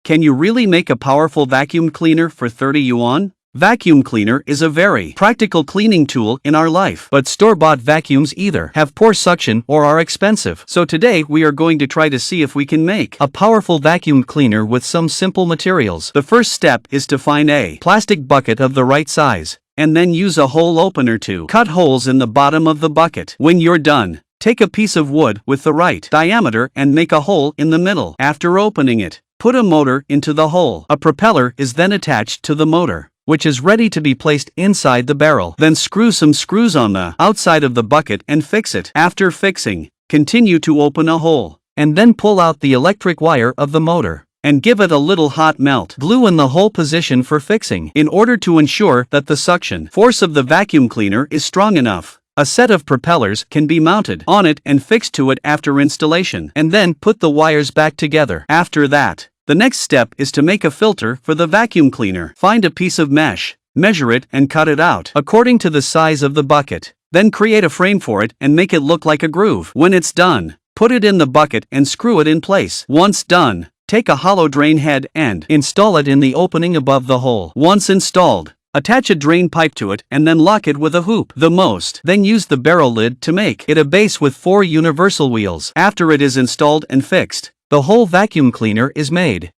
Can you really make a powerful vacuum cleaner for 30 yuan? Vacuum cleaner is a very practical cleaning tool in our life, but store-bought vacuums either have poor suction or are expensive. So today we are going to try to see if we can make a powerful vacuum cleaner with some simple materials. The first step is to find a plastic bucket of the right size, and then use a hole opener to cut holes in the bottom of the bucket. When you're done, take a piece of wood with the right diameter and make a hole in the middle. After opening it, put a motor into the hole. A propeller is then attached to the motor, which is ready to be placed inside the barrel. Then screw some screws on the outside of the bucket and fix it. After fixing, continue to open a hole, and then pull out the electric wire of the motor, and give it a little hot melt glue in the hole position for fixing. In order to ensure that the suction force of the vacuum cleaner is strong enough, a set of propellers can be mounted on it and fixed to it after installation, and then put the wires back together. After that, the next step is to make a filter for the vacuum cleaner. Find a piece of mesh, measure it and cut it out according to the size of the bucket. Then create a frame for it and make it look like a groove. When it's done, put it in the bucket and screw it in place. Once done, take a hollow drain head and install it in the opening above the hole. Once installed, attach a drain pipe to it and then lock it with a hoop. Then use the barrel lid to make it a base with 4 universal wheels. After it is installed and fixed, the whole vacuum cleaner is made.